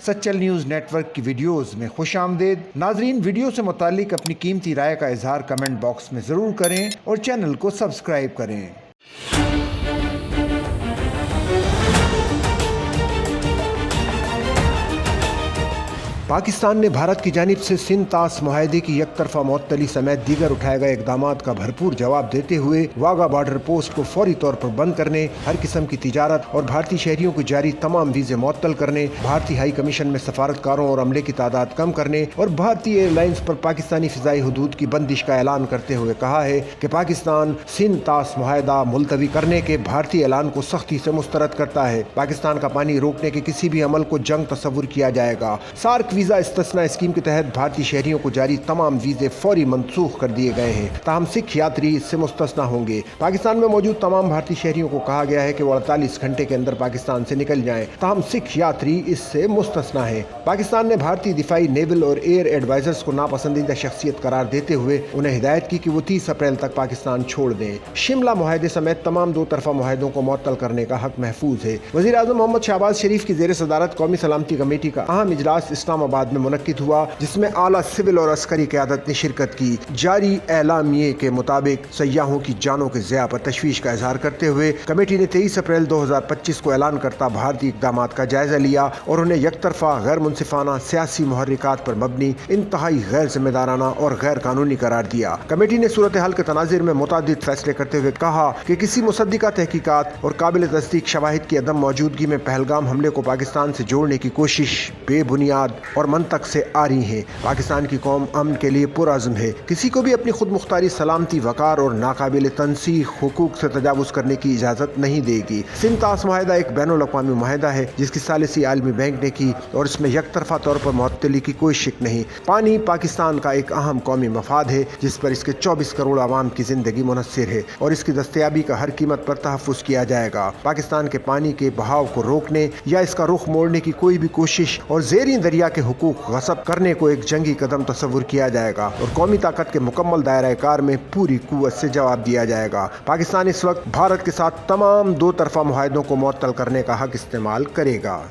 Sachal news net work کی videos میں خوش آمدید۔ ناظرین، ویڈیو سے متعلق اپنی قیمتی رائے کا اظہار کمنٹ باکس میں ضرور کریں اور چینل کو سبسکرائب کریں۔ پاکستان نے بھارت کی جانب سے سندھ طاس معاہدے کی یک طرفہ معطلی سمیت دیگر اٹھائے گئے اقدامات کا بھرپور جواب دیتے ہوئے واگا بارڈر پوسٹ کو فوری طور پر بند کرنے، ہر قسم کی تجارت اور بھارتی شہریوں کو جاری تمام ویزے معطل کرنے، بھارتی ہائی کمیشن میں سفارتکاروں اور عملے کی تعداد کم کرنے اور بھارتی ایئر لائنز پر پاکستانی فضائی حدود کی بندش کا اعلان کرتے ہوئے کہا ہے کہ پاکستان سندھ طاس معاہدہ ملتوی کرنے کے بھارتی اعلان کو سختی سے مسترد کرتا ہے۔ پاکستان کا پانی روکنے کے کسی بھی عمل کو جنگ تصور کیا جائے گا۔ سارک ویزا استثناء اسکیم کے تحت بھارتی شہریوں کو جاری تمام ویزے فوری منسوخ کر دیے گئے ہیں، تاہم سکھ یاتری اس سے مستثنیٰ ہوں گے۔ پاکستان میں موجود تمام بھارتی شہریوں کو کہا گیا ہے کہ وہ 48 گھنٹے کے اندر پاکستان سے نکل جائیں، تاہم سکھ یاتری اس سے مستثنیٰ ہیں۔ پاکستان نے بھارتی دفاعی، نیول اور ایئر ایڈوائزرز کو ناپسندیدہ شخصیت قرار دیتے ہوئے انہیں ہدایت کی کہ وہ 30 اپریل تک پاکستان چھوڑ دیں۔ شملہ معاہدے سمیت تمام دو طرفہ معاہدوں کو معطل کرنے کا حق محفوظ ہے۔ وزیر اعظم محمد شہباز شریف کی زیر صدارت قومی سلامتی کمیٹی کا اہم اجلاس اسلام آباد میں منعقد ہوا، جس میں اعلیٰ سول اور عسکری قیادت نے شرکت کی۔ جاری اعلامیے کے مطابق سیاحوں کی جانوں کے ضیاع پر تشویش کا اظہار کرتے ہوئے کمیٹی نے 23 اپریل 2025 کو اعلان کرتا بھارتی اقدامات کا جائزہ لیا اور انہیں یک طرفہ، غیر منصفانہ، سیاسی محرکات پر مبنی، انتہائی غیر ذمہ دارانہ اور غیر قانونی قرار دیا۔ کمیٹی نے صورتحال کے تناظر میں متعدد فیصلے کرتے ہوئے کہا کہ کسی مصدقہ تحقیقات اور قابل تصدیق شواہد کی عدم موجودگی میں پہلگام حملے کو پاکستان سے جوڑنے کی کوشش بے بنیاد اور منطق سے آری ہے۔ پاکستان کی قوم امن کے لیے پرعزم ہے، کسی کو بھی اپنی خود مختاری، سلامتی، وقار اور ناقابل تنسیق حقوق سے تجاوز کرنے کی اجازت نہیں دے گی۔ سندھ طاس معاہدہ ایک بین الاقوامی معاہدہ ہے جس کی ثالثی عالمی بینک نے کی اور اس میں یک طرفہ طور پر معطلی کی کوئی شک نہیں۔ پانی پاکستان کا ایک اہم قومی مفاد ہے جس پر اس کے 24 کروڑ عوام کی زندگی منحصر ہے اور اس کی دستیابی کا ہر قیمت پر تحفظ کیا جائے گا۔ پاکستان کے پانی کے بہاؤ کو روکنے یا اس کا رخ موڑنے کی کوئی بھی کوشش اور زیریں دریا کے حقوق غصب کرنے کو ایک جنگی قدم تصور کیا جائے گا اور قومی طاقت کے مکمل دائرہ کار میں پوری قوت سے جواب دیا جائے گا۔ پاکستان اس وقت بھارت کے ساتھ تمام دو طرفہ معاہدوں کو معطل کرنے کا حق استعمال کرے گا۔